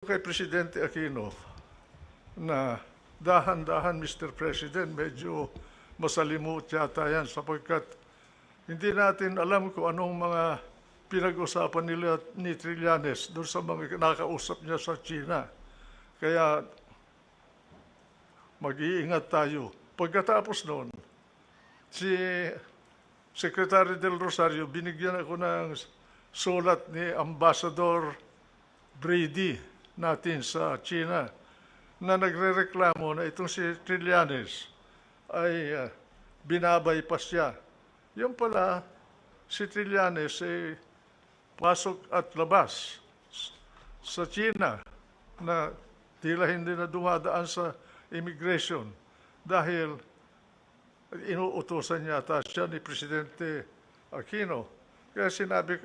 Kay Presidente Aquino na dahan-dahan, Mr. President, medyo masalimuot yata yan sapagkat hindi natin alam kung anong mga pinag-usapan nila ni Trillanes doon sa mga nakausap niya sa China. Kaya mag-iingat tayo. Pagkatapos noon, si Secretary Del Rosario, binigyan ako ng sulat ni Ambassador Brady natin sa China na nagrereklamo na itong si Trillanes ay binabypass siya. Yung pala, si Trillanes ay pasok at labas sa China na tila hindi na dumadaan sa immigration dahil inuutosan yata siya ni Presidente Aquino. Kaya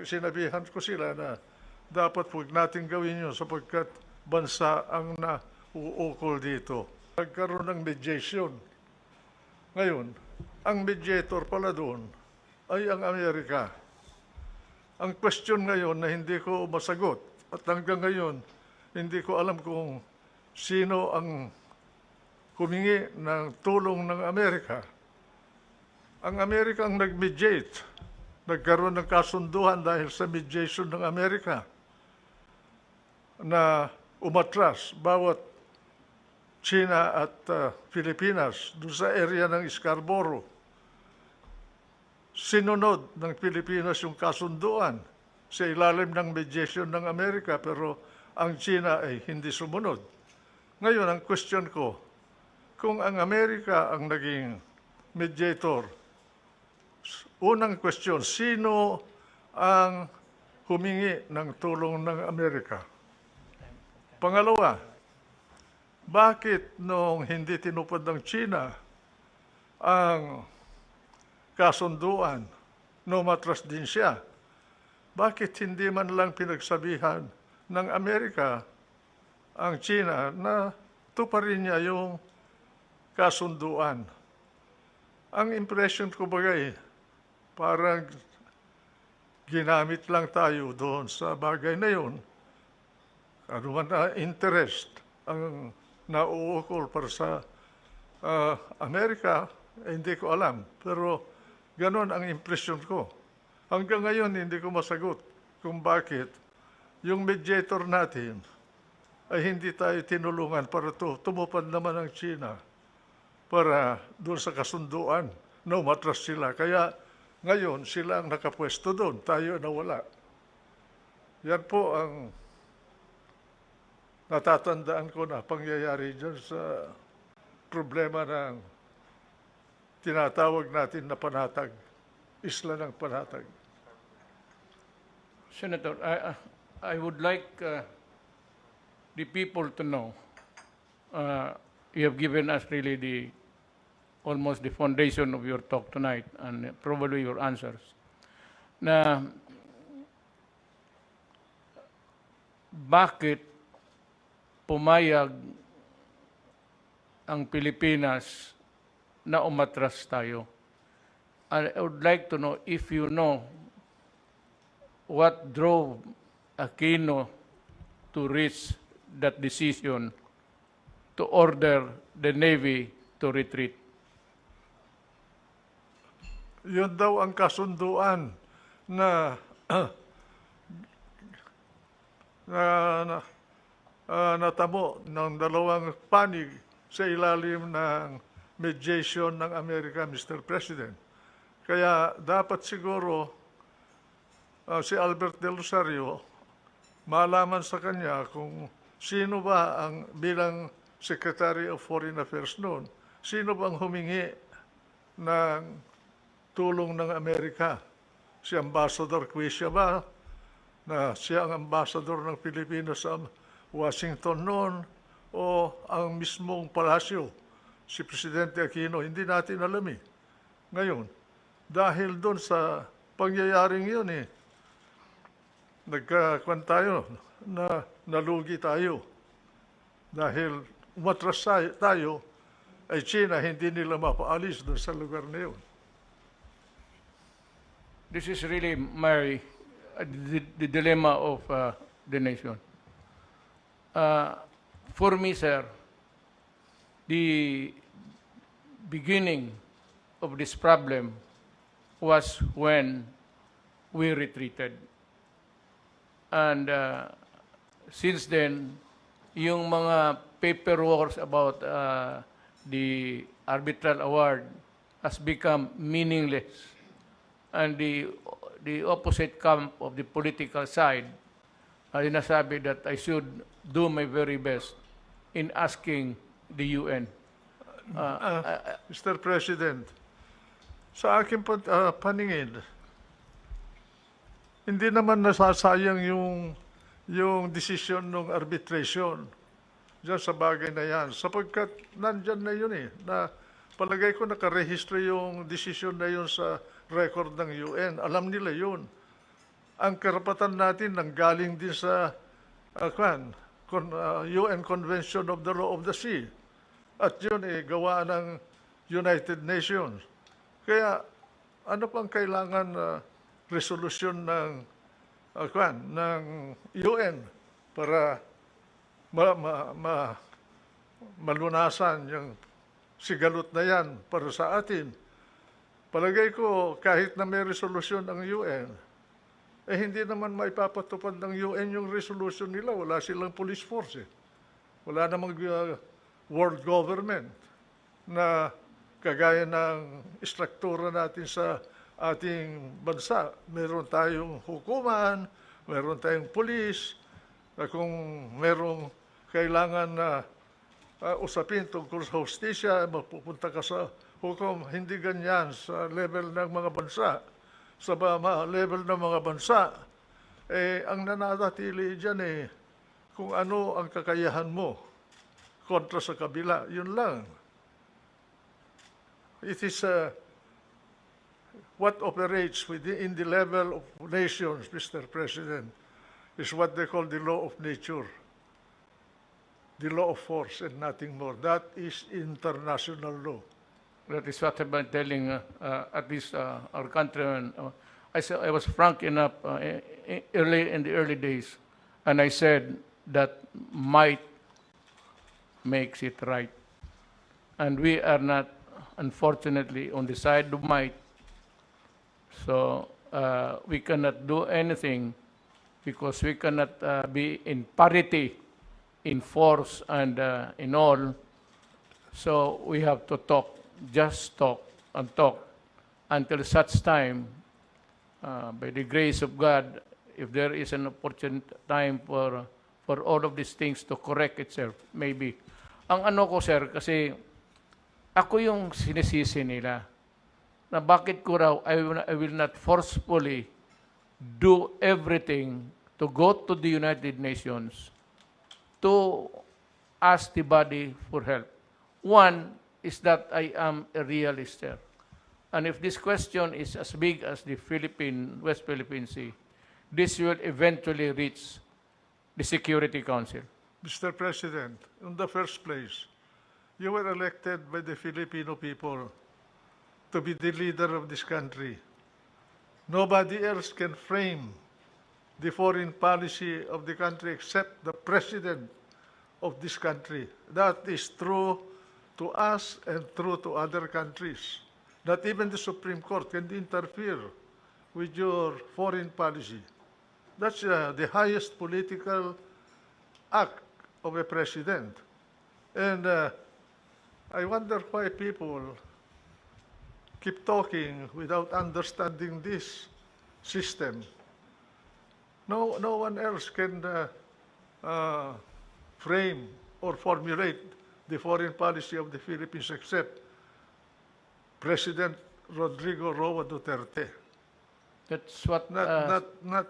sinabihan ko sila na dapat huwag natin gawin yun sapagkat bansa ang nauukol dito. Nagkaroon ng mediation. Ngayon, ang mediator pala doon ay ang Amerika. Ang question ngayon na hindi ko masagot at hanggang ngayon hindi ko alam kung sino ang humingi ng tulong ng Amerika. Ang Amerika ang nag-mediate. Nagkaroon ng kasunduan dahil sa mediation ng Amerika na umatras bawat China at Pilipinas doon sa area ng Scarborough. Sinunod ng Pilipinas yung kasunduan sa ilalim ng mediation ng Amerika pero ang China ay hindi sumunod. Ngayon, ang question ko, kung ang Amerika ang naging mediator, unang question, sino ang humingi ng tulong ng Amerika? Pangalawa, bakit nung hindi tinupad ng China ang kasunduan, umatras din siya? Bakit hindi man lang pinagsabihan ng Amerika ang China na tuparin niya yung kasunduan? Ang impression ko bagay, parang ginamit lang tayo doon sa bagay na yun. Ano man na interest ang nauukol para sa Amerika, hindi ko alam. Pero ganon ang impression ko. Hanggang ngayon, hindi ko masagot kung bakit yung mediator natin ay hindi tayo tinulungan para tumupad naman ang China para doon sa kasunduan na umatras sila. Kaya ngayon, sila ang nakapwesto doon, tayo nawala. Yan po ang natatandaan ko na pangyayari dyan sa problema ng tinatawag natin na panatag, isla ng panatag. Senator, I would like the people to know, you have given us really almost the foundation of your talk tonight and probably your answers, na bakit pumayag ang Pilipinas na umatras tayo. I would like to know if you know what drove Aquino to reach that decision to order the Navy to retreat. Yun daw ang kasunduan na natamo ng dalawang panig sa ilalim ng mediation ng Amerika, Mr. President. Kaya dapat siguro si Albert Del Rosario malaman sa kanya kung sino ba ang bilang Secretary of Foreign Affairs noon, sino bang humingi ng tulong ng Amerika? Si Ambassador Quisha ba, na siya ang ambassador ng Pilipinas sa Washington noon, o ang mismong palasyo, si Presidente Aquino? Hindi natin alam eh. Ngayon, dahil doon sa pangyayaring yun nagkakuan tayo, na nalugi tayo. Dahil umatras tayo, ay China, hindi nila mapaalis doon sa lugar na yun. This is really, the dilemma of the nation. Uh, for me, sir, the beginning of this problem was when we retreated. And since then, yung mga paperwork about the arbitral award has become meaningless. And the opposite camp of the political side ay nasabi that I should do my very best in asking the UN. Mr. President, sa aking paningin, hindi naman nasasayang yung decision ng arbitration dyan sa bagay na yan. Sapagkat nandyan na yun na palagay ko nakarehistro yung decision na yun sa record ng UN. Alam nila yun. Ang karapatan natin nanggaling din sa UN Convention of the Law of the Sea. At yun gawa ng United Nations. Kaya ano pang kailangan resolusyon ng UN para malunasan yung sigalot na yan para sa atin. Palagay ko kahit na may resolusyon ang UN, hindi naman maipapatupad ng UN yung resolution nila. Wala silang police force. Wala namang world government na kagaya ng istruktura natin sa ating bansa. Meron tayong hukuman, meron tayong police, na kung merong kailangan na usapin tungkol sa hustisya, mapupunta ka sa hukom. Hindi ganyan sa level ng mga bansa. Sa level ng mga bansa, ang nananatili dyan kung ano ang kakayahan mo kontra sa kabila. Yun lang. It is what operates within the level of nations, Mr. President, is what they call the law of nature, the law of force and nothing more. That is international law. That is what I've been telling at least our countrymen. I was frank enough in the early days, and I said that might makes it right. And we are not, unfortunately, on the side of might. So we cannot do anything because we cannot be in parity in force and in all. So we have to talk, just talk and talk until such time, by the grace of God, if there is an opportune time for all of these things to correct itself, maybe. Ang ano ko, sir, kasi ako yung sinisisi nila na bakit ko raw I will not forcefully do everything to go to the United Nations to ask the body for help. One is that I am a realist, sir. And if this question is as big as the West Philippine Sea, this will eventually reach the Security Council. Mr. President, in the first place, you were elected by the Filipino people to be the leader of this country. Nobody else can frame the foreign policy of the country except the president of this country. That is true to us and true to other countries. Not even the Supreme Court can interfere with your foreign policy. That's the highest political act of a president. And I wonder why people keep talking without understanding this system. No one else can frame or formulate the foreign policy of the Philippines except President Rodrigo Duterte. That's what... Not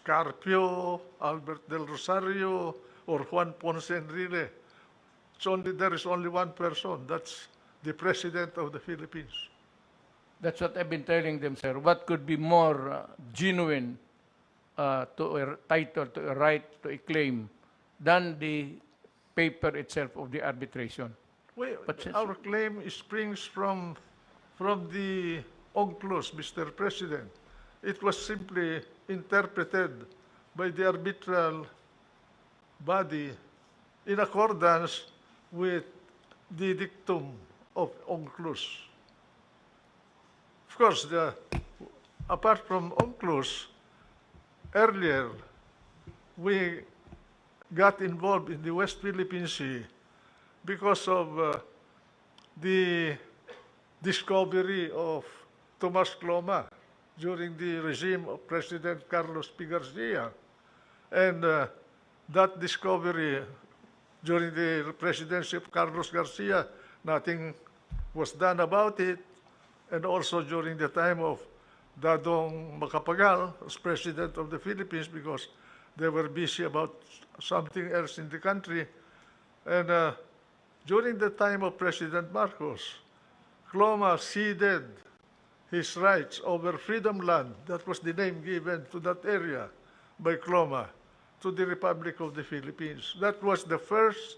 Carpio, Albert del Rosario, or Juan Ponce Enrile. There is only one person. That's the President of the Philippines. That's what I've been telling them, sir. What could be more genuine to a title, to a right, to a claim, than the paper itself of the arbitration? Our claim springs from the UNCLOS, Mr. President. It was simply interpreted by the arbitral body in accordance with the dictum of UNCLOS. Of course, apart from UNCLOS, earlier we got involved in the West Philippine Sea because of the discovery of Tomas Cloma during the regime of President Carlos P. Garcia. And that discovery during the presidency of Carlos Garcia, nothing was done about it. And also during the time of Dadong Macapagal as president of the Philippines, because they were busy about something else in the country. And during the time of President Marcos, Cloma ceded his rights over Freedom Land, that was the name given to that area by Cloma, to the Republic of the Philippines. That was the first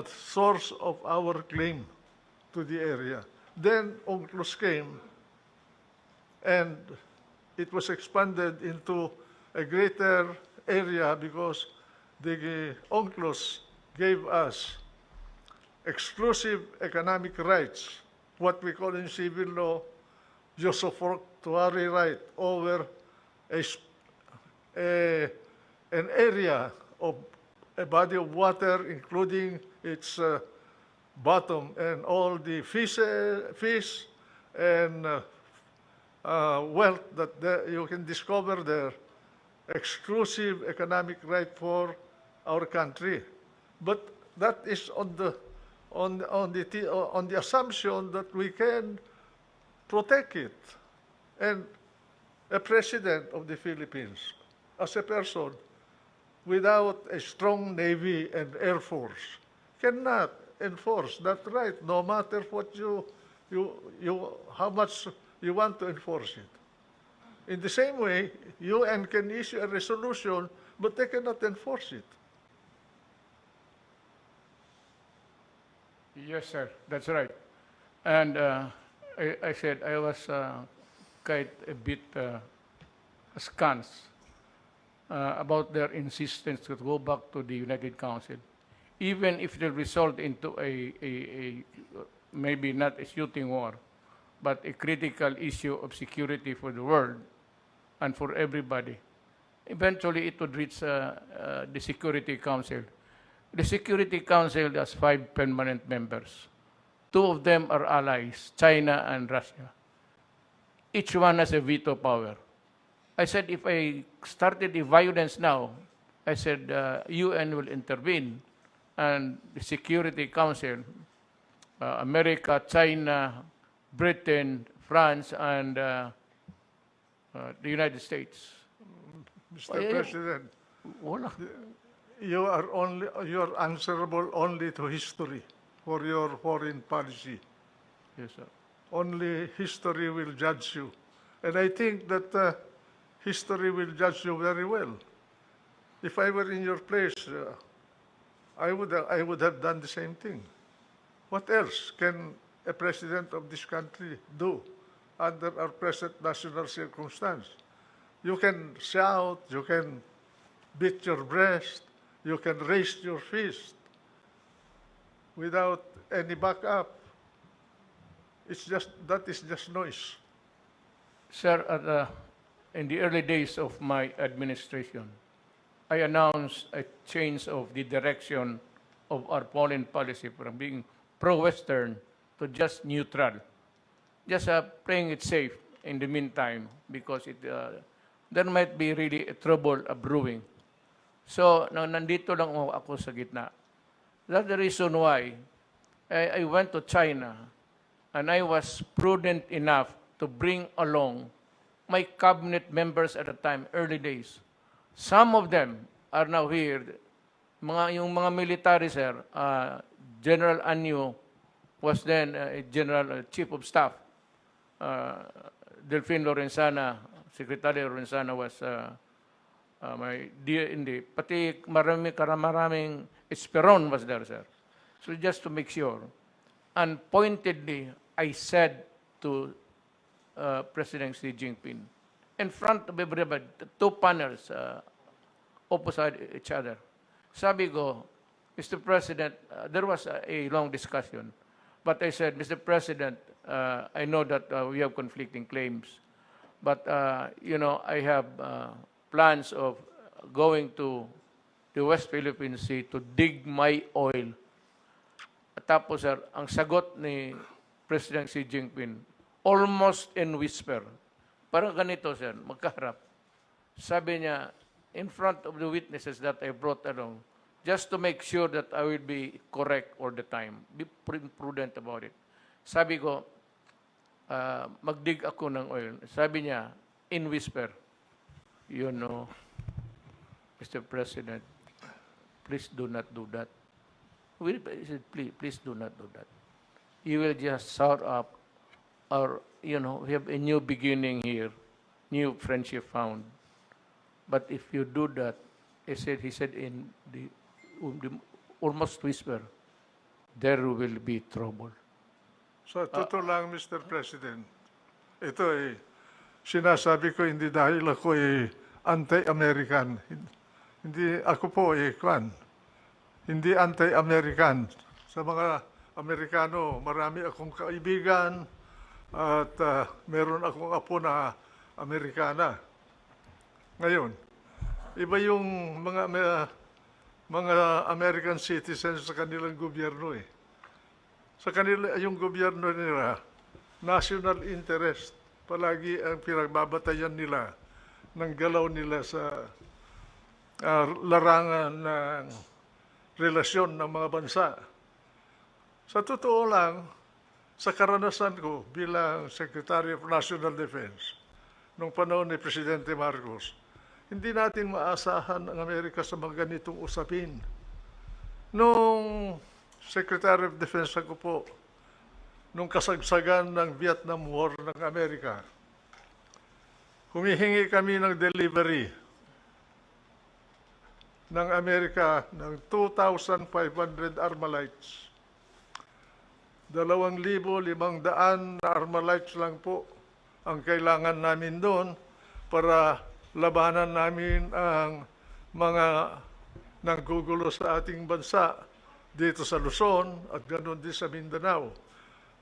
source of our claim to the area. Then UNCLOS came, and it was expanded into a greater area because the UNCLOS gave us exclusive economic rights, what we call in civil law, usufructuary right over an area of a body of water, including its bottom and all the fish and wealth that you can discover there, exclusive economic right for our country. But that is on the assumption that we can protect it. And a president of the Philippines, as a person without a strong Navy and Air Force, cannot enforce that right, no matter what how much you want to enforce it. In the same way, UN can issue a resolution, but they cannot enforce it. Yes, sir, that's right. And I said I was quite a bit askance about their insistence to go back to the United Council, even if it will result into a maybe not a shooting war, but a critical issue of security for the world and for everybody. Eventually, it would reach the Security Council. The Security Council has 5 permanent members. 2 of them are allies, China and Russia. Each one has a veto power. I said, if I started the violence now, I said, UN will intervene, and the Security Council, America, China, Britain, France, and the United States. Mr. President, Wala. you are answerable only to history for your foreign policy. Yes, sir. Only history will judge you. And I think that history will judge you very well. If I were in your place, I would have done the same thing. What else can a president of this country do under our present national circumstance? You can shout, you can beat your breast, you can raise your fist without any backup. That is just noise. Sir, in the early days of my administration, I announced a change of the direction of our foreign policy from being pro-Western to just neutral. Just playing it safe in the meantime because there might be really a trouble brewing. So, nandito lang ako sa gitna. That's the reason why I went to China and I was prudent enough to bring along my cabinet members at the time, early days. Some of them are now here. Yung mga military, sir, General Anyo was then General Chief of Staff. Delphine Lorenzana, Secretary Lorenzana was my DND. Pati maraming Esperon was there, sir. So just to make sure. And pointedly, I said to President Xi Jinping, in front of everybody, 2 panels opposite each other. Sabi ko, Mr. President, there was a long discussion, but I said, Mr. President, I know that we have conflicting claims, but I have plans of going to the West Philippine Sea to dig my oil. At tapos, sir, ang sagot ni President Xi Jinping, almost in whisper. Parang ganito, sir, magkaharap. Sabi niya, in front of the witnesses that I brought along, just to make sure that I will be correct all the time. Be prudent about it. Sabi ko, magdig ako ng oil. Sabi niya, in whisper, you know, Mr. President, please do not do that. He said, please do not do that. You will just sour up, or, we have a new beginning here, new friendship found. But if you do that, he said in the almost whisper, there will be trouble. Sa totoo lang, Mr. President, ito sinasabi ko hindi dahil ako anti-American. Hindi ako po hindi anti-American. Sa mga Amerikano, marami akong kaibigan at meron akong apo na Amerikana. Ngayon, iba yung mga American citizens sa kanilang gobyerno Sa kanila, yung gobyerno nila, national interest, palagi ang pinagbabatayan nila ng galaw nila sa larangan ng relasyon ng mga bansa. Sa totoo lang, sa karanasan ko bilang Secretary of National Defense, nung panahon ni Presidente Marcos, hindi natin maasahan ang Amerika sa mga ganitong usapin. Nung Secretary of Defense ako po, nung kasagsagan ng Vietnam War ng Amerika, humihingi kami ng delivery ng Amerika ng 2,500 Armalites. 2,500 na Armalites lang po ang kailangan namin doon para labanan namin ang mga nanggugulo sa ating bansa dito sa Luzon at ganoon din sa Mindanao.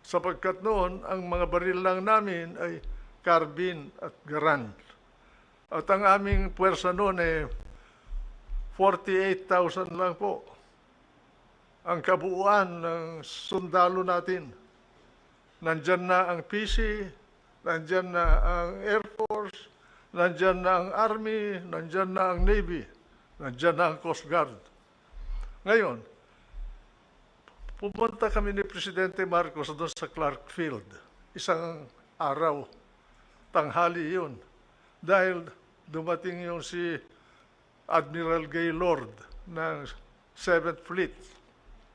Sapagkat noon, ang mga baril lang namin ay carbine at garand. At ang aming puwersa noon 48,000 lang po ang kabuuan ng sundalo natin. Nandyan na ang PC, nandyan na ang Air Force, nandyan na ang Army, nandyan na ang Navy, nandyan na ang Coast Guard. Ngayon, pumunta kami ni Presidente Marcos doon sa Clark Field. Isang araw, tanghali yun. Dahil dumating yung si Admiral Gaylord ng 7th Fleet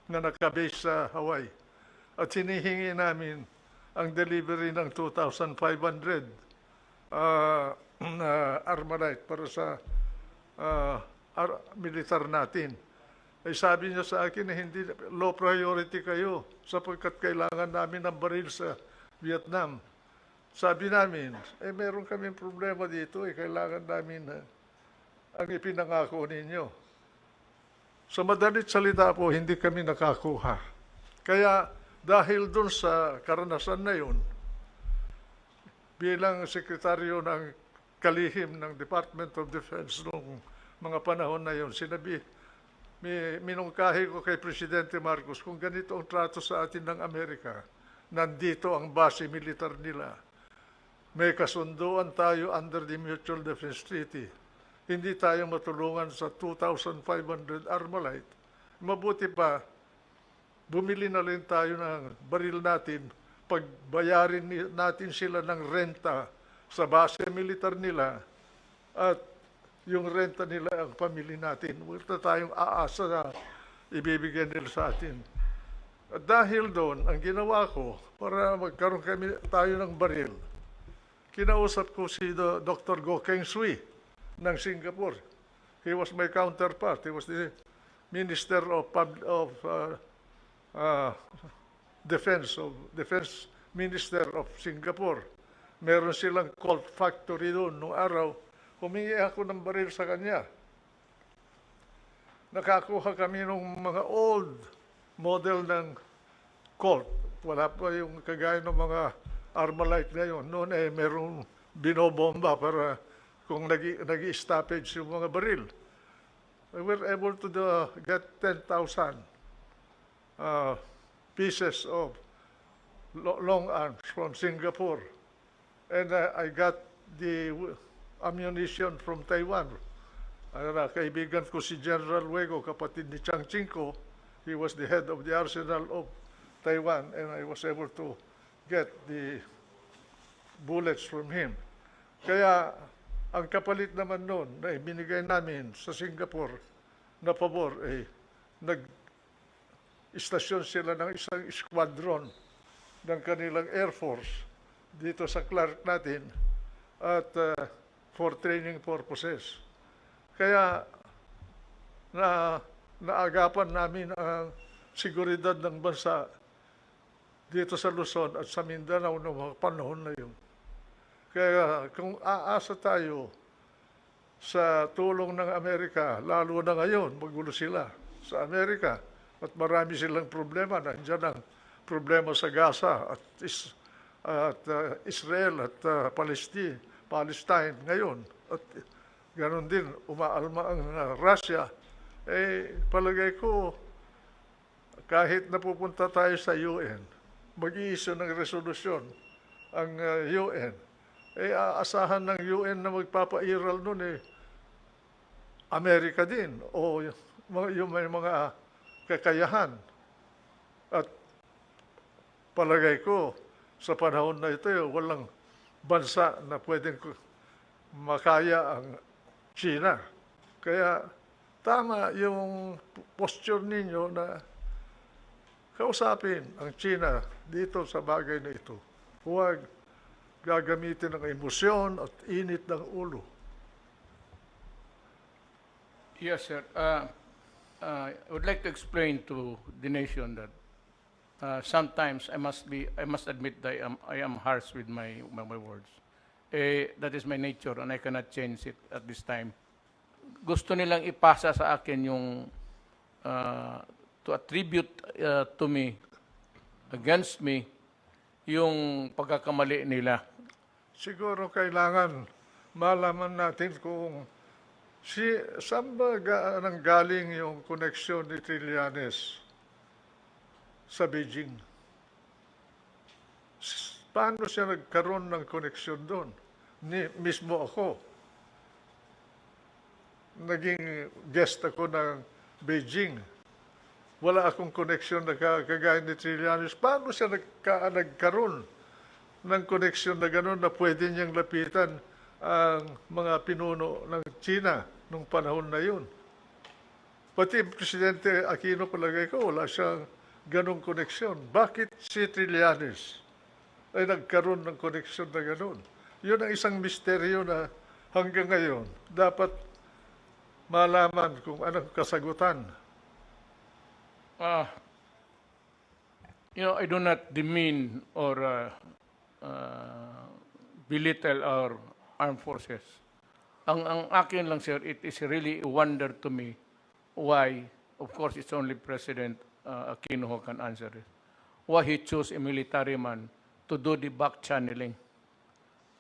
na nakabase sa Hawaii. At hinihingi namin ang delivery ng 2,500 na Armalite para sa militar natin. Ay sabi niya sa akin na hindi low priority kayo sapagkat kailangan namin ng baril sa Vietnam. Sabi namin, meron kaming problema dito, kailangan namin ang ipinangako ninyo. Sa madalit salita po, hindi kami nakakuha. Kaya dahil dun sa karanasan na yun, bilang sekretaryo ng kalihim ng Department of Defense noong mga panahon na yun, minungkahi ko kay Presidente Marcos kung ganito ang trato sa atin ng Amerika, nandito ang base militar nila. May kasunduan tayo under the Mutual Defense Treaty. Hindi tayo matulungan sa 2,500 Armalite. Mabuti pa, bumili na rin tayo ng baril natin, pagbayarin natin sila ng renta sa base militar nila at yung renta nila ang pamili natin. Wala tayong aasa na ibibigyan nila sa atin. At dahil doon, ang ginawa ko, para magkaroon tayo ng baril, kinausap ko si Dr. Goh Keng Swee ng Singapore. He was my counterpart. He was the Minister of Defense Minister of Singapore. Meron silang Colt factory doon. Noong araw, humingi ako ng baril sa kanya. nakakuha kami ng mga old model ng Colt. Wala pa yung kagaya ng mga Armalite ngayon. Noon merong binobomba para kung nag-stoppage yung mga baril. We were able to get 10,000 pieces of long arms from Singapore. And I got the ammunition from Taiwan. Kaibigan ko si General Wego, kapatid ni Chiang Ching-ko. He was the head of the arsenal of Taiwan, and I was able to get the bullets from him. Kaya ang kapalit naman noon na ibinigay namin sa Singapore na pabor, nag-istasyon sila ng isang squadron ng kanilang Air Force dito sa Clark natin at for training purposes. Kaya naagapan namin ang seguridad ng bansa dito sa Luzon at sa Mindanao noong mga panahon na yun. Kaya kung aasa tayo sa tulong ng Amerika, lalo na ngayon, magulo sila sa Amerika at marami silang problema. Nandiyan ang problema sa Gaza at Israel at Palestine ngayon. At ganon din, umaalma ang Russia. Palagay ko, kahit napupunta tayo sa UN, mag-iisyo ng resolusyon ang UN, aasahan ng UN na magpapairal nun Amerika din o yung may mga kakayahan. At palagay ko, sa panahon na ito, walang bansa na pwedeng makaya ang China. Kaya tama yung posture ninyo na kausapin ang China dito sa bagay na ito. Huwag gagamitin ng emosyon at init ng ulo. Yes, sir. I would like to explain to the nation that sometimes I must admit that I am harsh with my words. That is my nature and I cannot change it at this time. Gusto nilang ipasa sa akin yung to attribute to me, against me, yung pagkakamali nila. Siguro kailangan malaman natin kung saan ba nanggaling yung koneksyon ni Trillanes sa Beijing. Paano siya nagkaroon ng koneksyon doon? Mismo ako. Naging guest ako ng Beijing. Wala akong koneksyon na kagaya ni Trillanes. Paano siya nagkaroon ng koneksyon na gano'n na pwede niyang lapitan ang mga pinuno ng China nung panahon na yun? Pati Presidente Aquino, palagay ko, wala siyang ganong koneksyon. Bakit si Trillanes ay nagkaroon ng koneksyon na gano'n? Yun ang isang misteryo na hanggang ngayon dapat malaman kung anong kasagutan. I do not demean or belittle our armed forces. Ang akin lang, sir, it is really a wonder to me why, of course, it's only President Aquino who can answer it, why he chose a military man to do the back channeling.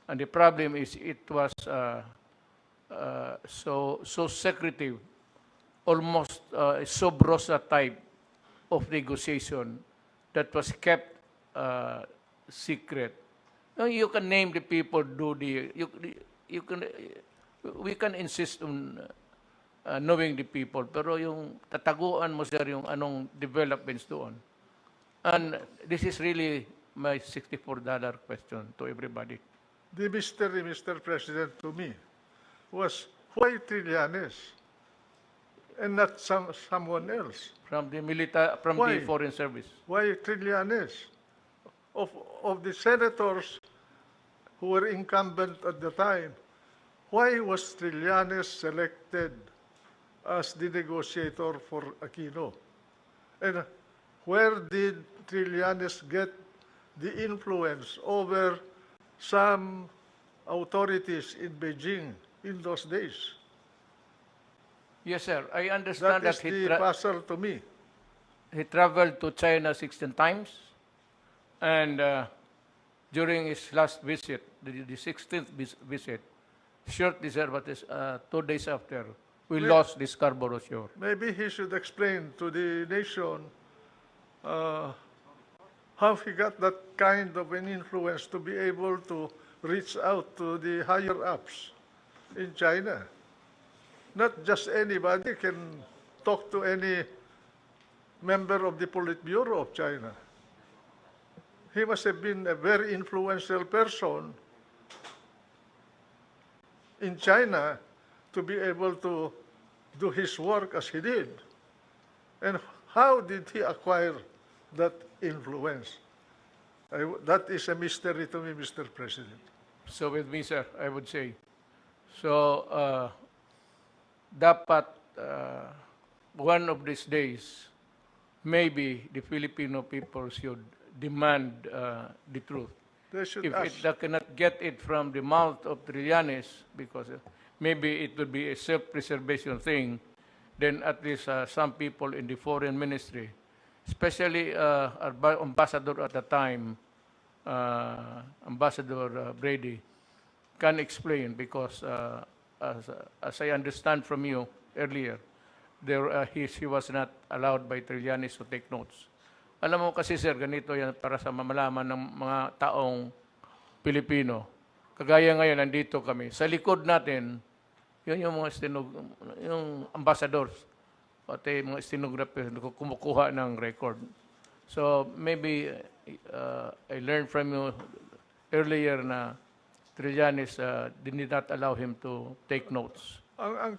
And the problem is it was so secretive, almost sub rosa type of negotiation that was kept secret. Now, you can name the people, we can insist on knowing the people, pero yung tataguan mo, sir, yung anong developments doon. And this is really my $64 question to everybody. The mystery, Mr. President, to me, was why Trillanes and not someone else? From the Why? Foreign Service. Why Trillanes? Of the senators who were incumbent at the time, why was Trillanes selected as the negotiator for Aquino? And where did Trillanes get the influence over some authorities in Beijing in those days? Yes, sir. I That understand is that the puzzle to me. he traveled to China 16 times, and during his last visit, the 16th visit, shortly, sir, but 2 days after, we May- lost the Scarborough Shoal. Maybe he should explain to the nation uh, how he got that kind of an influence to be able to reach out to the higher ups in China. Not just anybody can talk to any member of the Politburo of China. He must have been a very influential person in China to be able to do his work as he did. And how did he acquire that influence? That is a mystery to me, Mr. President. So with me, sir, I would say. So, dapat one of these days, maybe the Filipino people should demand the truth. They should If ask. they cannot get it from the mouth of Trillanes, because maybe it would be a self-preservation thing, then at least some people in the foreign ministry, especially our ambassador at the time, Ambassador Brady, can explain because as I understand from you earlier, he was not allowed by Trillanes to take notes. Alam mo kasi sir, ganito yan para sa mamalaman ng mga taong Pilipino. Kagaya ngayon, nandito kami. Sa likod natin, yun yung mga yung ambassadors, pati mga stenographers na kumukuha ng record. So maybe I learned from you earlier na Trillanes did not allow him to take notes. Ang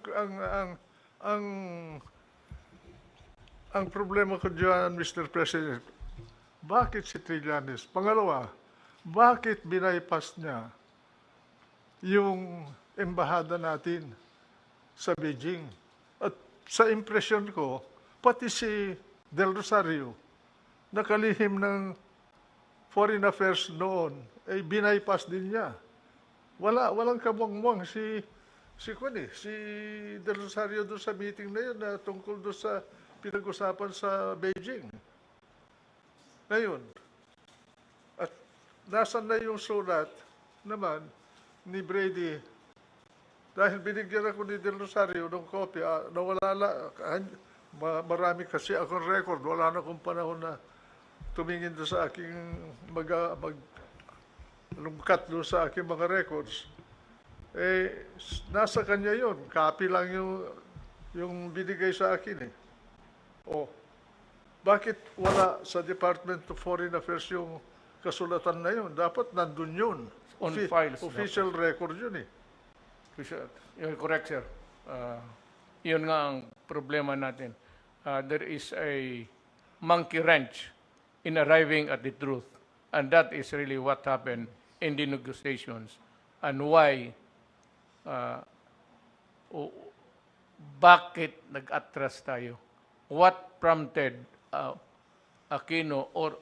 ang problema ko diyan, Mr. President, bakit si Trillanes? Pangalawa, bakit binaypas niya yung embahada natin sa Beijing? At sa impresyon ko, pati si Del Rosario, nakalihim ng Foreign Affairs noon, ay binaypas din niya. Walang kabangwang si Del Rosario doon sa meeting na yun na tungkol doon sa pinag-usapan sa Beijing. Ngayon, at nasan na yung sulat naman ni Brady dahil binigyan ako ni Del Rosario ng kopya, marami kasi akong record, wala na akong panahon na tumingin doon sa aking lumkat doon sa aking mga records. Nasa kanya yun. Copy lang yung binigay sa akin eh. Bakit wala sa Department of Foreign Affairs yung kasulatan na yun? Dapat nandun yun. On files. Official record yun eh. You're correct, sir. Yun nga ang problema natin. There is a monkey wrench in arriving at the truth. And that is really what happened in the negotiations. And why, bakit nag-atras tayo? What prompted Aquino or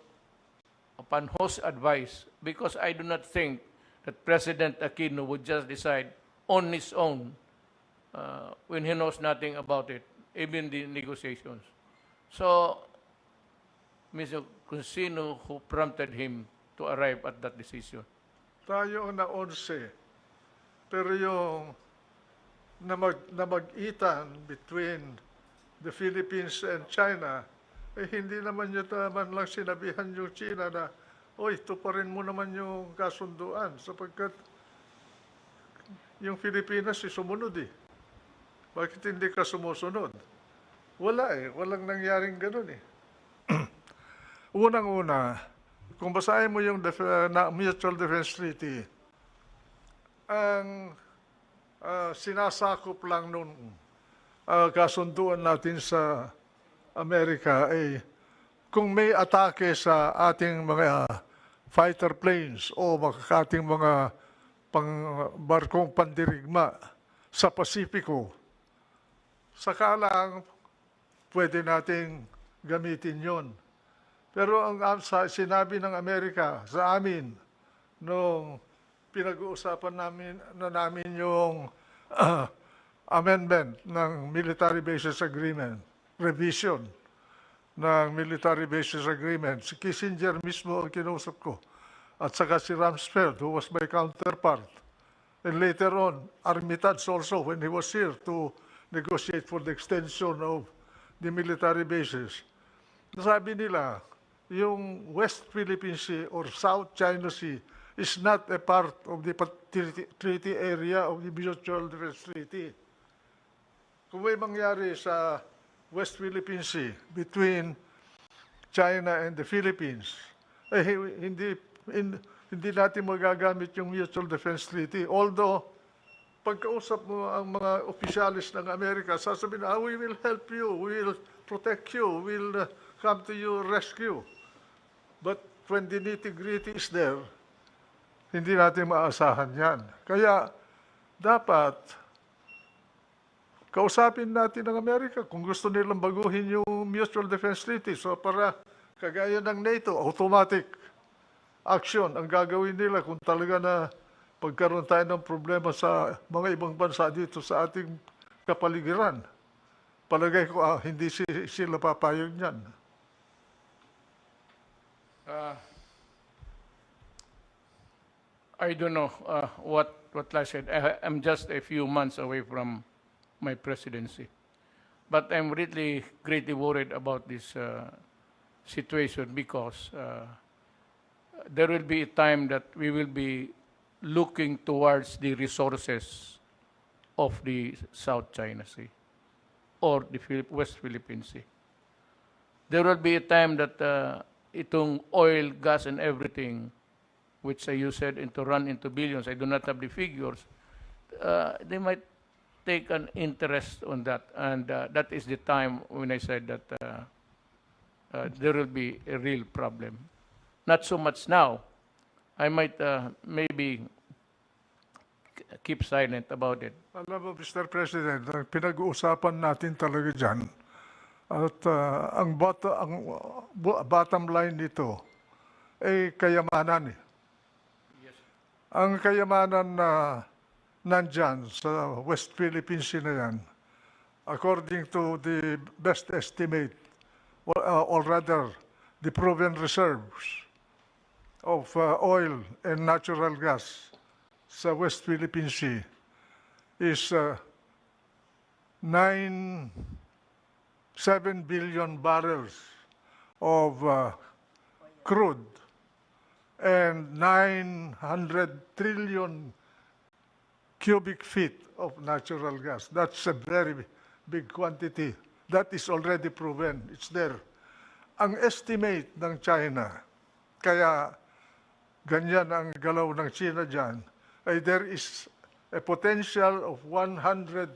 upon whose advice? Because I do not think that President Aquino would just decide on his own when he knows nothing about it, even the negotiations. So, Mr. Consino, who prompted him to arrive at that decision? Tayo ang na-11. Pero yung namag-itan between the Philippines and China, hindi naman yun naman lang sinabihan yung China na, oy, tuparin mo naman yung kasunduan sapagkat yung Pilipinas sumunod eh. Bakit hindi ka sumusunod? Wala eh. Walang nangyaring ganun eh. Unang-una, kung basahin mo yung Mutual Defense Treaty, ang sinasakop lang nung kasunduan natin sa Amerika ay kung may atake sa ating mga fighter planes o ating mga barkong pandirigma sa Pasipiko, saka lang pwede nating gamitin yon. Pero ang sinabi ng Amerika sa amin nung pinag-uusapan namin yung amendment ng Military Bases Agreement, revision ng Military Bases Agreement. Si Kissinger mismo ang kinausap ko. At saka si Rumsfeld, who was my counterpart. And later on, Armitage also, when he was here to negotiate for the extension of the military bases. Sabi nila, yung West Philippine Sea or South China Sea is not a part of the treaty area of the Mutual Defense Treaty. Kung may mangyari sa West Philippine Sea between China and the Philippines, eh, hindi natin magagamit yung Mutual Defense Treaty. Although, pagkausap mo ang mga opisyalis ng Amerika, sasabihin, we will help you, we will protect you, we will come to your rescue. But when the nitty-gritty is there, hindi natin maasahan yan. Kaya, dapat, kausapin natin ng Amerika kung gusto nilang baguhin yung Mutual Defense Treaty. So, para kagaya ng NATO, automatic action ang gagawin nila kung talaga na pagkaroon tayo ng problema sa mga ibang bansa dito sa ating kapaligiran. Palagay ko, hindi sila papayag niyan. I don't know what I said. I'm just a few months away from my presidency. But I'm really greatly worried about this situation because there will be a time that we will be looking towards the resources of the South China Sea or the West Philippine Sea. There will be a time that itong oil, gas, and everything, which you said to run into billions, I do not have the figures, they might take an interest on that. And that is the time when I said that there will be a real problem. Not so much now. I might maybe keep silent about it. Alam mo, Mr. President, ang pinag-uusapan natin talaga dyan, at ang bottom line nito ay kayamanan. Yes. Ang kayamanan na nandyan sa West Philippine Sea na yan, according to the best estimate, or rather, the proven reserves of oil and natural gas sa West Philippine Sea is 7 billion barrels of crude and 900 trillion cubic feet of natural gas. That's a very big quantity. That is already proven. It's there. Ang estimate ng China, kaya ganyan ang galaw ng China dyan, ay there is a potential of 130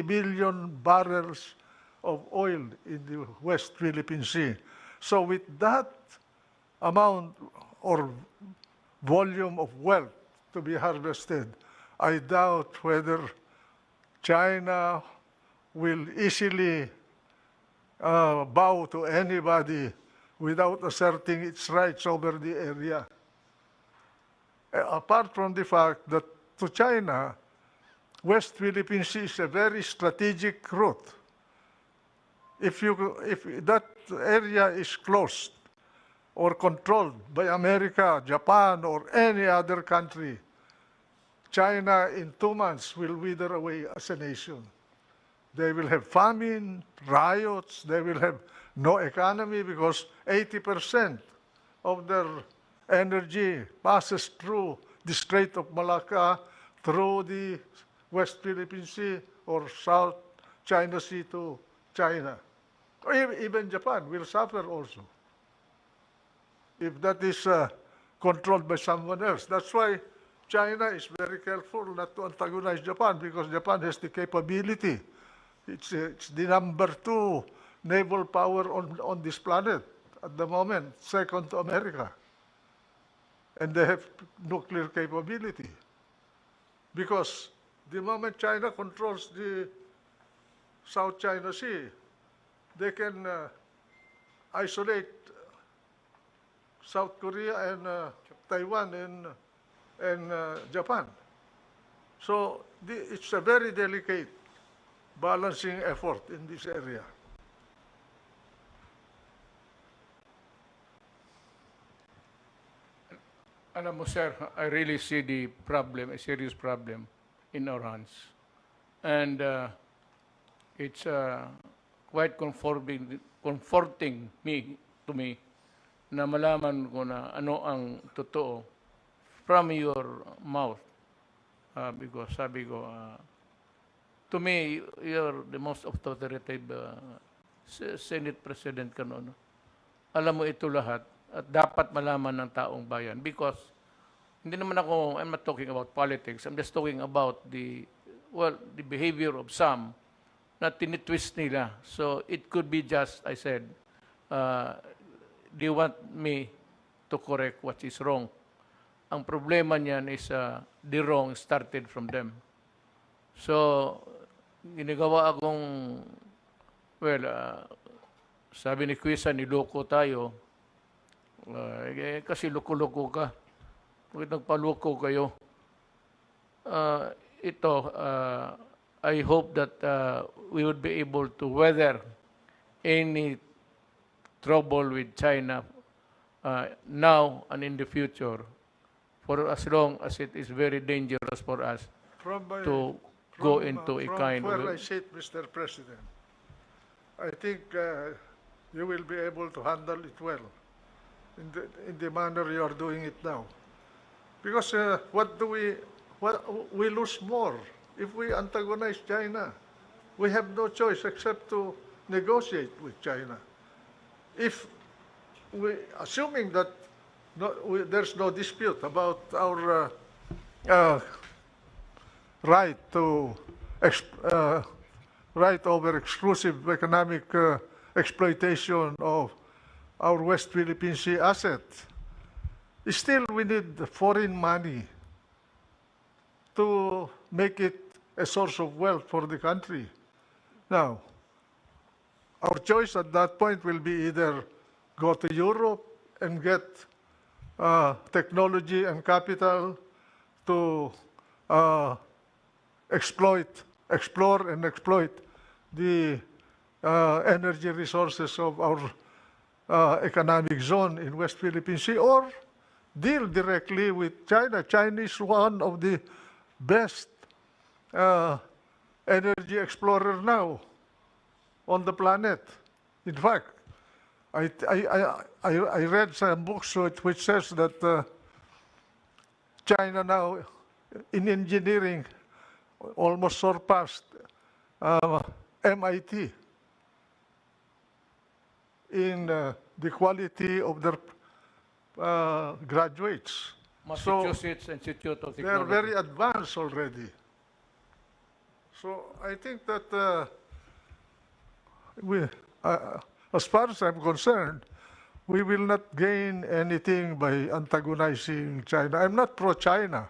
billion barrels of oil in the West Philippine Sea. So with that amount or volume of wealth to be harvested, I doubt whether China will easily bow to anybody without asserting its rights over the area. Apart from the fact that to China, West Philippine Sea is a very strategic route. If that area is closed or controlled by America, Japan, or any other country, China in 2 months will wither away as a nation. They will have famine, riots, they will have no economy because 80% of their energy passes through the Strait of Malacca, through the West Philippine Sea or South China Sea to China. Or even Japan will suffer also if that is controlled by someone else. That's why China is very careful not to antagonize Japan because Japan has the capability. It's the #2 naval power on this planet at the moment, second to America. And they have nuclear capability. Because the moment China controls the South China Sea, they can isolate South Korea and Taiwan and Japan. So it's a very delicate balancing effort in this area. Alam mo, sir, I really see the problem, a serious problem in our hands. And it's quite comforting to me na malaman ko na ano ang totoo from your mouth. Because sabi ko, to me, you're the most authoritative Senate President ka noon. Alam mo ito lahat at dapat malaman ng taong bayan because hindi naman ako, I'm not talking about politics, I'm just talking about the behavior of some na tinitwist nila. So it could be just, I said, they want me to correct what is wrong. Ang problema niyan is the wrong started from them. So, ginagawa akong, sabi ni Quisa, niloko tayo. Kasi loko-loko ka. Bakit nagpaloko kayo? I hope that we would be able to weather any trouble with China now and in the future for as long as it is very dangerous for us to go into a kind From of... where I sit, Mr. President, I think you will be able to handle it well in the manner you are doing it now. Because we lose more if we antagonize China. We have no choice except to negotiate with China. Assuming that there's no dispute about our right over exclusive economic exploitation of our West Philippine Sea assets. Still, we need foreign money to make it a source of wealth for the country. Now, our choice at that point will be either go to Europe and get technology and capital to explore and exploit the energy resources of our economic zone in West Philippine Sea, or deal directly with China. China is one of the best energy explorer now on the planet. In fact, I read some books which says that China now in engineering almost surpassed MIT in the quality of their graduates. Massachusetts Institute of They are Technology. very advanced already. So I think that as far as I'm concerned, we will not gain anything by antagonizing China. I'm not pro-China.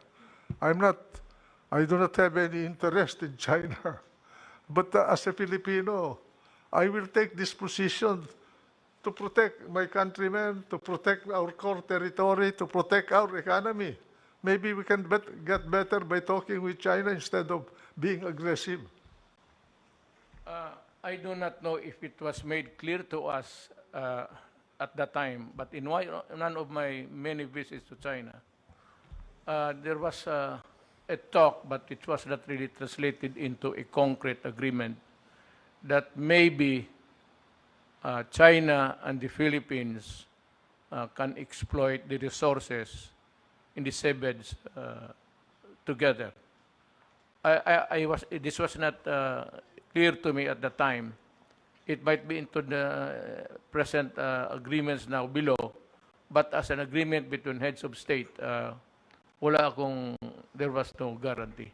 I do not have any interest in China. But as a Filipino, I will take this position to protect my countrymen, to protect our core territory, to protect our economy. Maybe we can get better by talking with China instead of being aggressive. I do not know if it was made clear to us at that time, but in none of my many visits to China, there was a talk, but it was not really translated into a concrete agreement that maybe China and the Philippines can exploit the resources in the seabeds together. This was not clear to me at the time. It might be into the present agreements now below, but as an agreement between heads of state, there was no guarantee.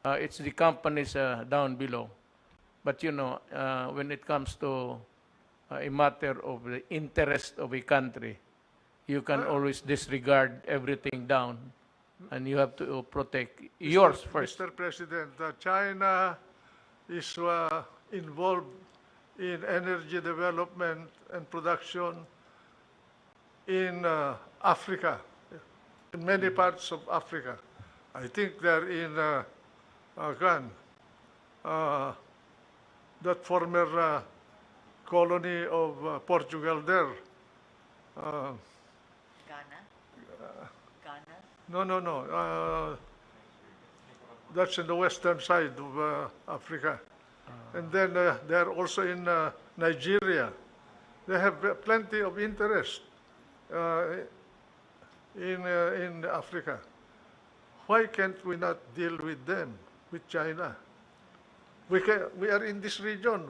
It's the companies down below. But when it comes to a matter of the interest of a country, you can always disregard everything down, and you have to protect yours first. Mr. President, China is involved in energy development and production in Africa, in many parts of Africa. I think they're in that former colony of Portugal there. Ghana? Ghana? No. That's in the western side of Africa. And then they're also in Nigeria. They have plenty of interest in Africa. Why can't we not deal with them, with China? We are in this region.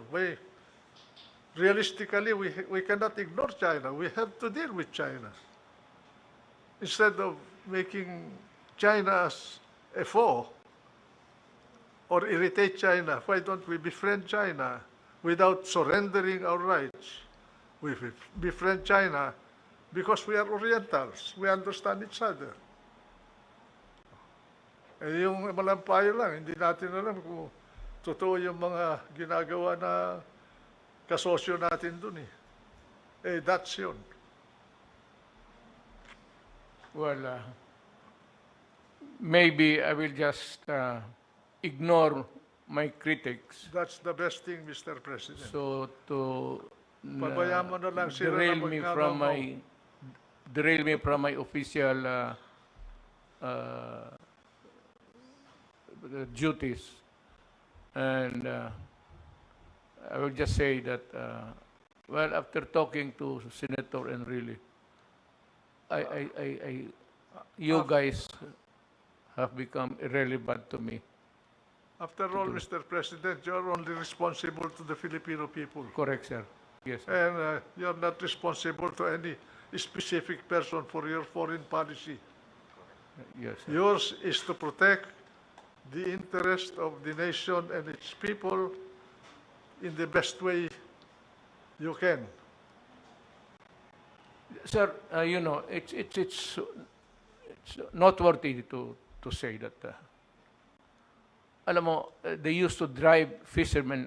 Realistically, we cannot ignore China. We have to deal with China. Instead of making China as a foe or irritate China, why don't we befriend China without surrendering our rights? We befriend China because we are Orientals. We understand each other. Eh, yung malampayo lang, hindi natin alam kung totoo yung mga ginagawa na kasosyo natin dun eh. Eh, that's yun. Well, maybe I will just ignore my critics. That's the best thing, Mr. President. So to Pabayaan mo na lang sila na derail me from my official duties, and I will just say that well, after talking to Senator Enrile, you guys have become irrelevant to me. After all, Mr. President, you're only responsible to the Filipino people. Correct, sir. Yes, sir. And you're not responsible to any specific person for your foreign policy. Yes, sir. Yours is to protect the interest of the nation and its people in the best way you can. Sir, you know, it's noteworthy to say that alam mo, they used to drive fishermen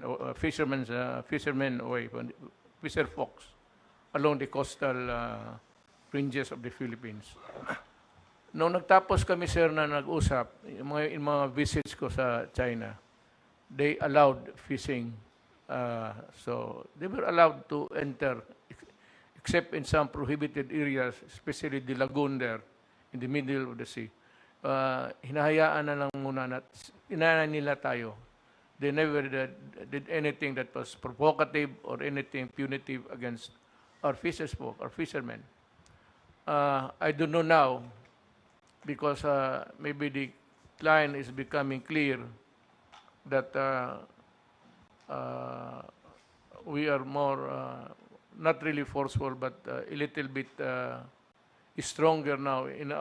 away, fisher folks along the coastal ranges of the Philippines. Noong nagtapos kami, sir, na nag-usap, yung mga visits ko sa China, they allowed fishing. So they were allowed to enter, except in some prohibited areas, especially the lagoon there, in the middle of the sea. Hinahayaan na lang muna inaanan nila tayo. They never did anything that was provocative or anything punitive against our fisherfolk, our fishermen. I don't know now, because maybe the line is becoming clear that we are more, not really forceful, but a little bit stronger now in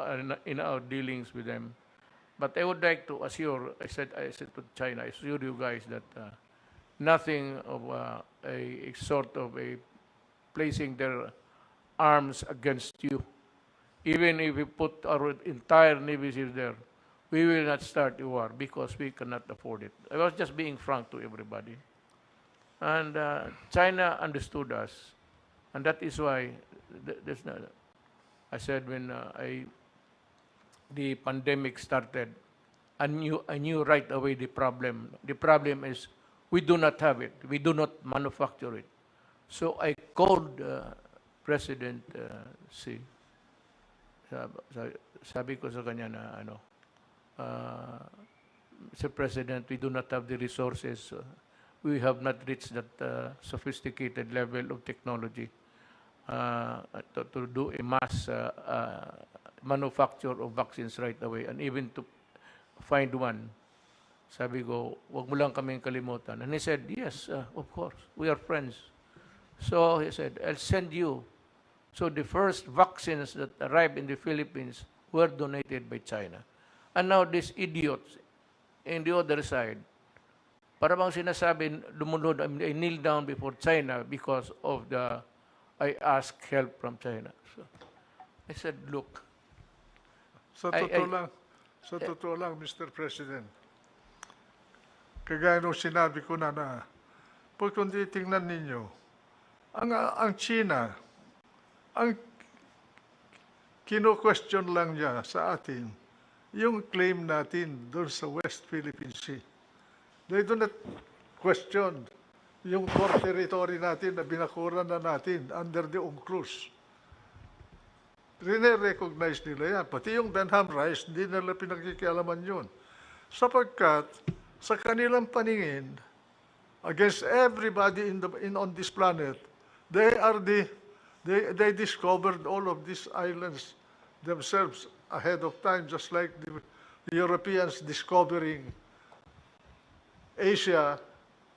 our dealings with them. But I would like to assure, I said to China, I assure you guys that nothing of a sort of a placing their arms against you. Even if we put our entire Navy SEALs there, we will not start a war because we cannot afford it. I was just being frank to everybody. And China understood us. And that is why there's not, I said when the pandemic started, I knew right away the problem. The problem is we do not have it. We do not manufacture it. So I called President Xi. Sabi ko sa kanya na Mr. President, we do not have the resources. We have not reached that sophisticated level of technology to do a mass manufacture of vaccines right away, and even to find one. Sabi ko, wag mo lang kaming kalimutan. And he said, yes, of course, we are friends. So he said, I'll send you. So the first vaccines that arrived in the Philippines were donated by China. And now these idiots in the other side, para bang sinasabi, lumunod, I kneel down before China because of I asked help from China. So I said, look. Sa totoo lang, Mr. President, kagaya nung sinabi ko na pag kung titingnan ninyo, ang China, ang kino-question lang niya sa atin, yung claim natin doon sa West Philippine Sea. They do not question yung core territory natin na binakuran na natin under the UNCLOS. Rine-recognize nila yan. Pati yung Denham Rice, hindi nila pinagkikialaman yun. Sapagkat sa kanilang paningin, against everybody on this planet, they discovered all of these islands themselves ahead of time, just like the Europeans discovering Asia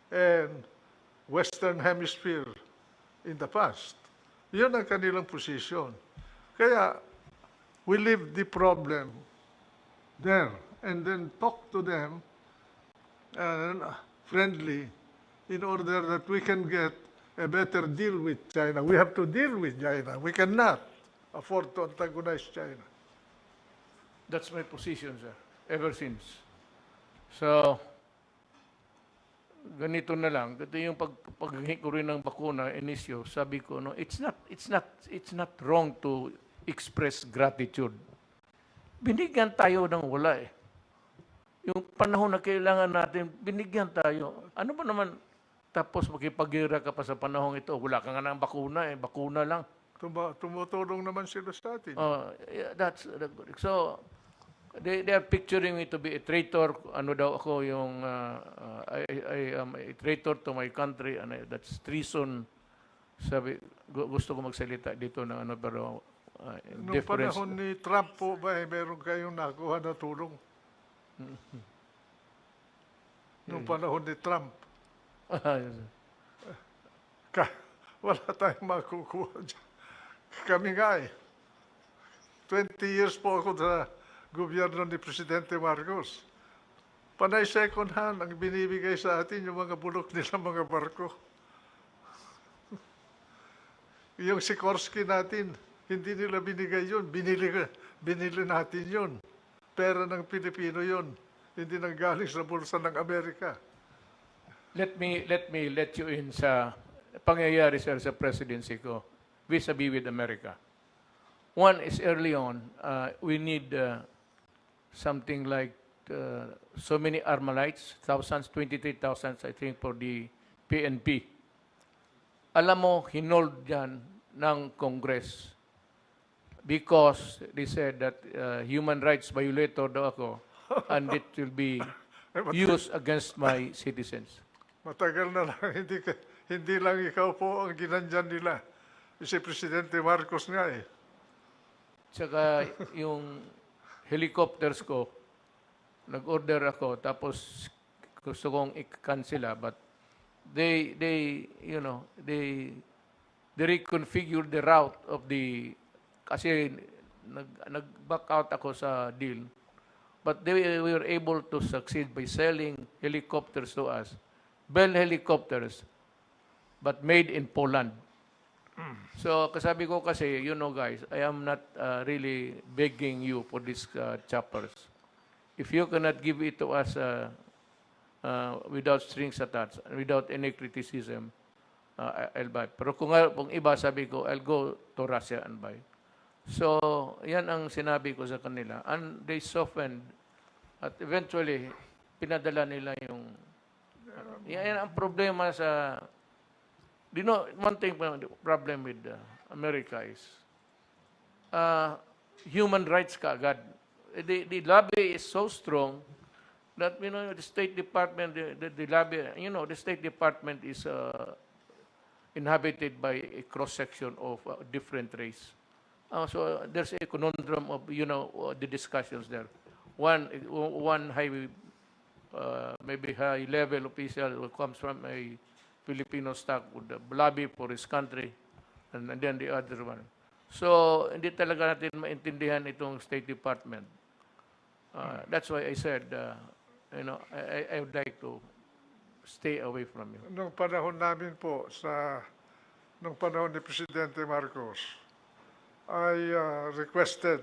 and Western Hemisphere in the past. Yun ang kanilang position. Kaya, we leave the problem there and then talk to them friendly in order that we can get a better deal with China. We have to deal with China. We cannot afford to antagonize China. That's my position, sir, ever since. So, ganito na lang. Ito yung paghingi ko rin ng bakuna, inisyo, sabi ko, no, it's not wrong to express gratitude. Binigyan tayo ng wala eh. Yung panahon na kailangan natin, binigyan tayo. Ano ba naman, tapos makipagira ka pa sa panahon ito, wala ka nga ng bakuna eh, bakuna lang. Tumutulong naman sila sa atin. Yeah, that's so they are picturing me to be a traitor. Ano daw ako yung I am a traitor to my country and that's treason. Sabi gusto ko magsalita dito ng ano pero Noong panahon ni Trump po ba, meron kayong nakuha na tulong? Noong panahon ni Trump. Wala tayong makukuha dyan. Kami nga eh. 20 years po ako sa gobyerno ni Presidente Marcos. Panay second hand ang binibigay sa atin yung mga bulok nila mga barko. Yung Sikorsky natin, hindi nila binigay yun. Binili natin yun. Pera ng Pilipino yun. Hindi nanggaling sa bulsa ng Amerika. Let me let you in sa pangyayari sir sa presidency ko vis-a-vis with America. One is early on, we need something like so many Armalites, thousands, 23,000 I think for the PNP. Alam mo, hinold yan ng Congress because they said that human rights violator daw ako and it will be used against my citizens. Matagal na lang, hindi lang ikaw po ang ginandyan nila. Si Presidente Marcos nga eh. Tsaka yung helicopters ko, nag-order ako, tapos gusto kong i-cancela, but they reconfigured the route of the, kasi nag-back out ako sa deal, but we were able to succeed by selling helicopters to us, Bell helicopters, but made in Poland. So, kasabi ko kasi, you know guys, I am not really begging you for these choppers. If you cannot give it to us without strings attached, without any criticism, I'll buy. Pero kung iba, sabi ko, I'll go to Russia and buy. So, yan ang sinabi ko sa kanila. And they softened. At eventually, pinadala nila yung... Yan ang problema sa... You know, one thing, the problem with America is human rights kaagad. The lobby is so strong that, you know, the State Department, the lobby, you know, the State Department is inhabited by a cross-section of different race. So there's a conundrum of, you know, the discussions there. One high, maybe high-level official who comes from a Filipino stock would lobby for his country, and then the other one. So, hindi talaga natin maintindihan itong State Department. That's why I said, you know, I would like to stay away from you. Nung panahon namin po, nung panahon ni Presidente Marcos, I requested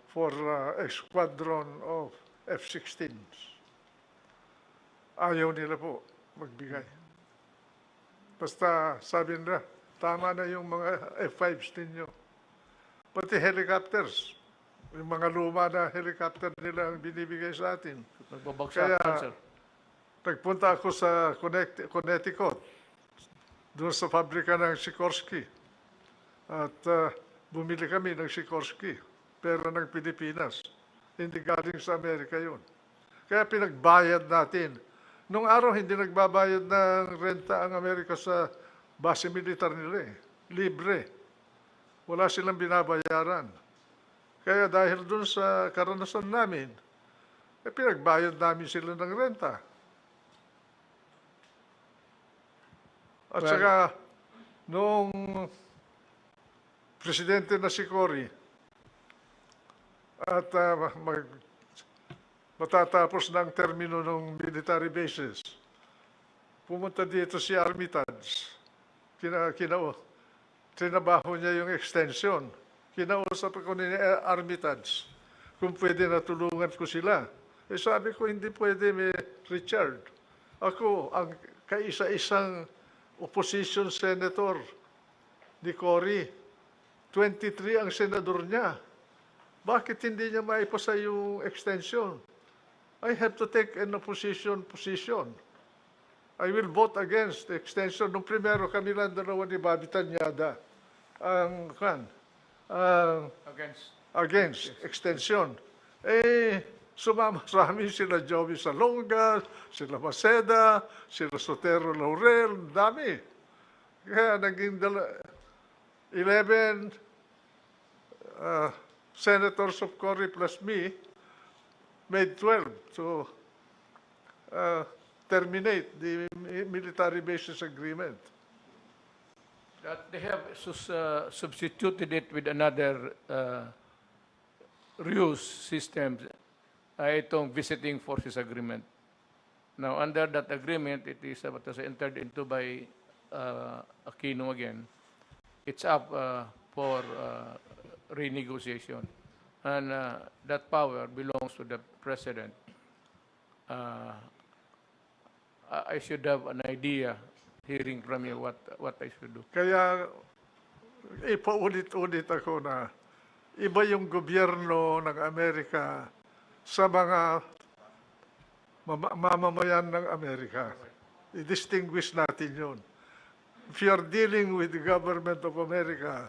for a squadron of F-16s. Ayaw nila po magbigay. Basta sabi nila, tama na yung mga F-5s ninyo. Pati helicopters, yung mga luma na helicopter nila ang binibigay sa atin. Nagbabagsak, sir. Nagpunta ako sa Connecticut, doon sa pabrika ng Sikorsky. At bumili kami ng Sikorsky, pera ng Pilipinas. Hindi galing sa Amerika yun. Kaya pinagbayad natin. Nung araw, hindi nagbabayad ng renta ang Amerika sa base militar nila eh. Libre. Wala silang binabayaran. Kaya dahil dun sa karanasan namin, pinagbayad namin sila ng renta. At saka, noong presidente na si Cory, at matatapos na ang termino ng military bases, pumunta dito si Armitage. Trinabaho niya yung extension. Kinausap ako ni Armitage kung pwede natulungan ko sila. Eh sabi ko, hindi pwede, Richard. Ako, ang kaisa-isang opposition senator ni Cory. 23 ang senador niya. Bakit hindi niya maipasa yung extension? I have to take an opposition position. I will vote against the extension. Nung primero kami lang dalawa ni Bobby Tanyada ang against extension. Eh, sumama sa amin sila Joey Salonga, sila Maceda, sila Sotero Laurel, dami. Kaya naging 11 senators of Cory plus me made 12 to terminate the military bases agreement. That they have substituted it with another ruse system, itong visiting forces agreement. Now, under that agreement, it is entered into by Aquino again. It's up for renegotiation. And that power belongs to the president. I should have an idea, hearing from you, what I should do. Kaya ipaulit-ulit ako na iba yung gobyerno ng Amerika sa mga mamamayan ng Amerika. I-distinguish natin yun. If you are dealing with the government of America,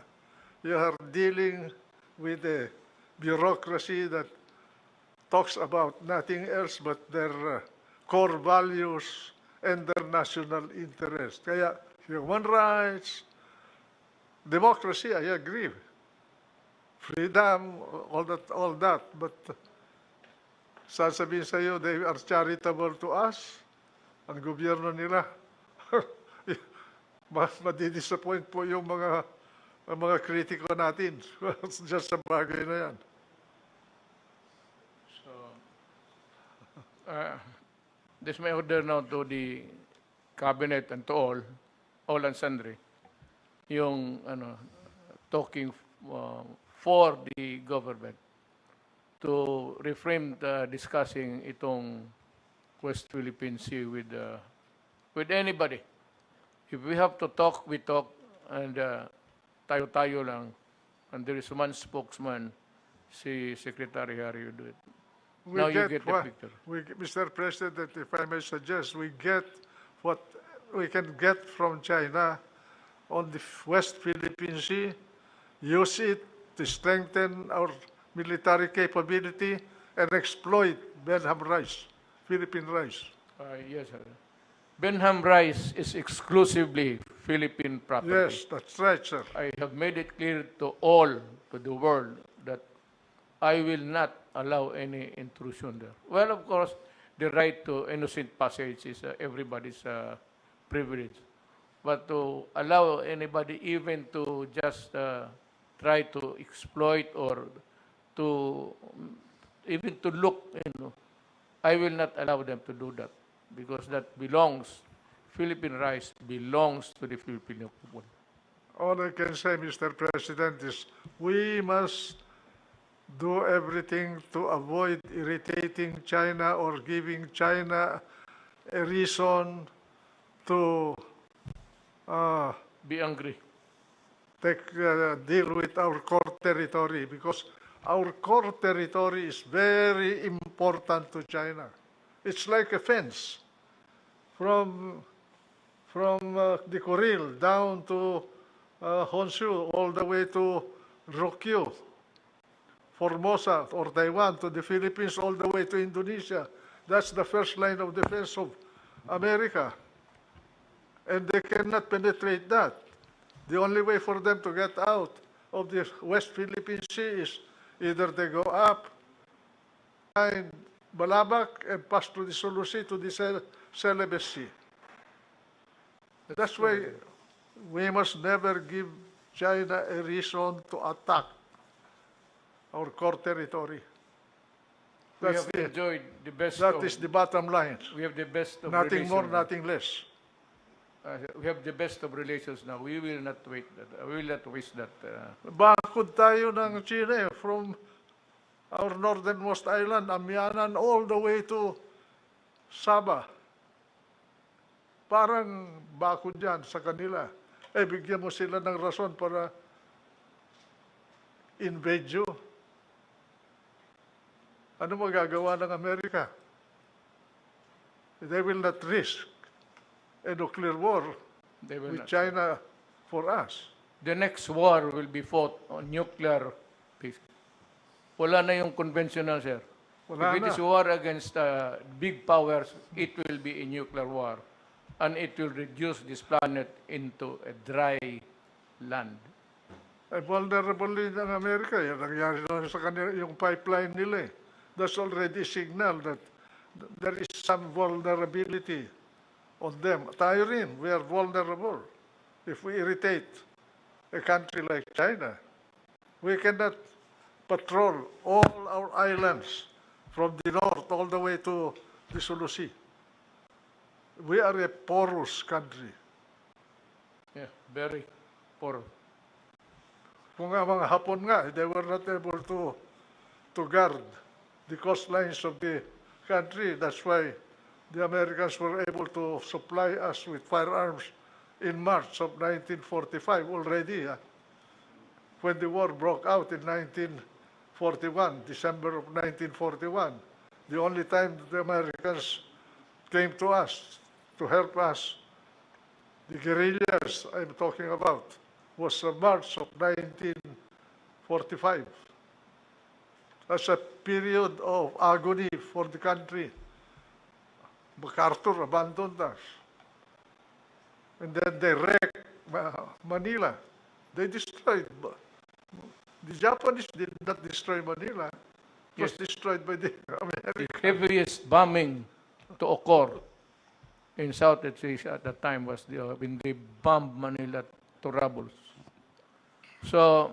you are dealing with a bureaucracy that talks about nothing else but their core values and their national interest. Kaya human rights, democracy, I agree. Freedom, all that. But sasabihin sa iyo, they are charitable to us. Ang gobyerno nila, madidisappoint po yung mga kritiko natin just sa bagay na yan. So, this may order now to the cabinet and to all and sundry, yung talking for the government to refrain discussing itong West Philippine Sea with anybody. If we have to talk, we talk, and tayo-tayo lang, and there is one spokesman, si Secretary Harry will do it. Now you get the picture. Mr. President, if I may suggest, we get what we can get from China on the West Philippine Sea, use it to strengthen our military capability and exploit Benham rice, Philippine rice. Yes, sir. Benham rice is exclusively Philippine property. Yes, that's right, sir. I have made it clear to the world, that I will not allow any intrusion there. Well, of course, the right to innocent passage is everybody's privilege. But to allow anybody even to just try to exploit or to even to look, I will not allow them to do that, because that Philippine rice belongs to the Filipino people. All I can say, Mr. President, is we must do everything to avoid irritating China or giving China a reason to Be angry. deal with our core territory, because our core territory is very important to China. It's like a fence. from the Kuril down to Honshu, all the way to Ryukyu, Formosa or Taiwan, to the Philippines, all the way to Indonesia. That's the first line of defense of America. And they cannot penetrate that. The only way for them to get out of the West Philippine Sea is either they go up behind Balabac and pass to the Sulu Sea to the Celebes Sea. That's why we must never give China a reason to attack our core territory. We That's have the, enjoyed the best that of, is the bottom line. we have the best of Nothing more, relations. nothing less. We have the best of relations now. We will not wait that. We will not waste that. Bakod tayo ng China from our northernmost island, Amianan, all the way to Sabah. Parang bakod yan sa kanila. Eh, bigyan mo sila ng rason para invade you. Ano magagawa ng Amerika? They will not risk a nuclear war They will with not. China for us. The next war will be fought on nuclear peace. Wala na yung conventional, sir. Wala If it na. is war against big powers, it will be a nuclear war. And it will reduce this planet into a dry land. Ay vulnerable din ang Amerika. Yan nangyari na sa kanila, yung pipeline nila. That's already a signal that there is some vulnerability on them. Tayo rin, we are vulnerable. If we irritate a country like China, we cannot patrol all our islands from the north all the way to the Sulu Sea. We are a porous country. Yeah, very poor. Kung nga mga Hapon nga, they were not able to guard the coastlines of the country. That's why the Americans were able to supply us with firearms in March of 1945 already. When the war broke out in 1941, December of 1941, the only time the Americans came to us to help us, the guerrillas I'm talking about, was March of 1945. That's a period of agony for the country. MacArthur abandoned us. And then they wrecked Manila. They destroyed. The Japanese did not destroy Manila. It was destroyed by the The Americans. heaviest bombing to occur in Southeast Asia at that time was when they bombed Manila to rubble. So,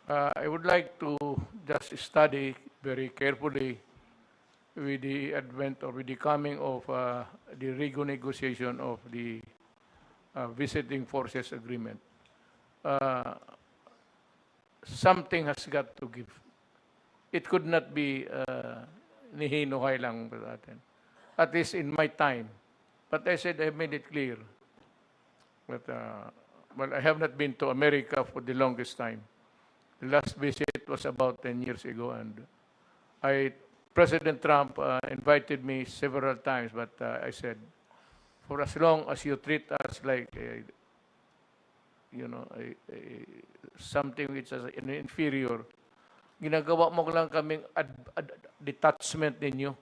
I would like to just study very carefully with the advent or with the coming of the renegotiation of the visiting forces agreement. Something has got to give. It could not be nihinuhay lang sa atin. At least in my time. But I said, I made it clear that, well, I have not been to America for the longest time. The last visit was about 10 years ago, and President Trump invited me several times, but I said, for as long as you treat us like, something which is an inferior, ginagawa mo lang kaming detachment ninyo.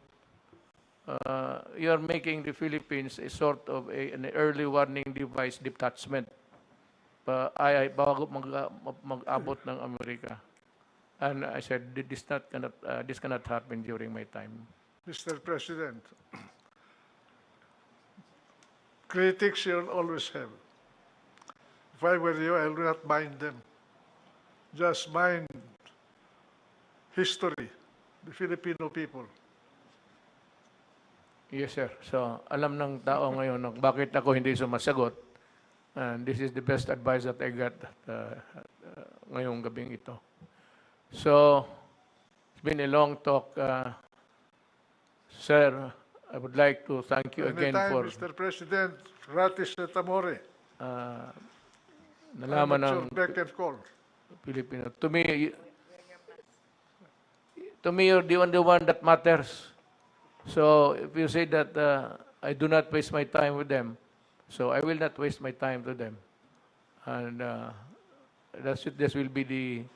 You are making the Philippines a sort of an early warning device detachment. Bago mag-abot ng Amerika. And I said, this cannot happen during my time. Mr. President, critics you'll always have. If I were you, I would not mind them. Just mind history, the Filipino people. Yes, sir. So, alam ng tao ngayon bakit ako hindi sumasagot. And this is the best advice that I got ngayong gabing ito. So, it's been a long talk. Sir, I would like to thank you again Anytime, for Mr. President, gratis et amore. nalaman ng I'm at your beck and call. Filipino. To me, you're the only one that matters. So, if you say that I do not waste my time with them. So I will not waste my time to them. And this will be the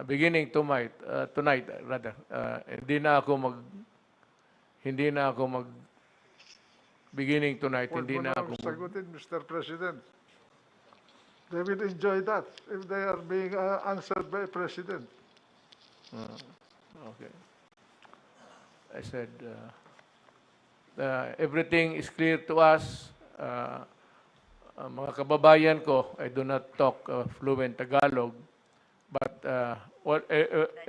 beginning tonight rather. Hindi na ako mag beginning tonight, Huwag hindi mo na nang ako sagutin, Mr. President. They will enjoy that if they are being answered by President. Okay. I said, everything is clear to us. Mga kababayan ko, I do not talk fluent Tagalog, but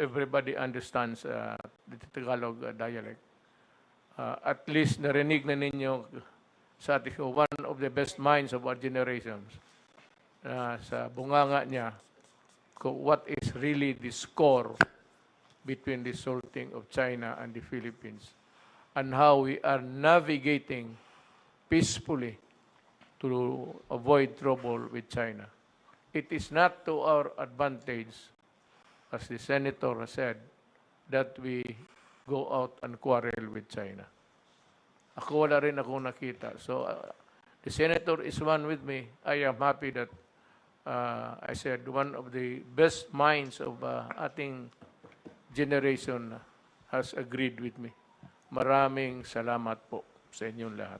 everybody understands the Tagalog dialect. At least narinig na ninyo sa ating one of the best minds of our generations. Sa bunganga niya, what is really the score between the salting of China and the Philippines, and how we are navigating peacefully to avoid trouble with China. It is not to our advantage, as the senator has said, that we go out and quarrel with China. Ako wala rin akong nakita. So, the senator is one with me. I am happy that I said one of the best minds of ating generation has agreed with me. Maraming salamat po sa inyong lahat.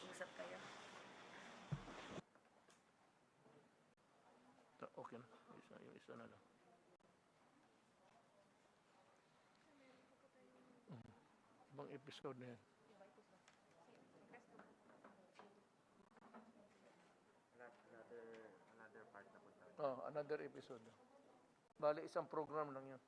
Usap kayo. Okay na. Isa na lang. Ibang episode na yan. Another part na po tayo. Another episode. Bali, isang program lang yan.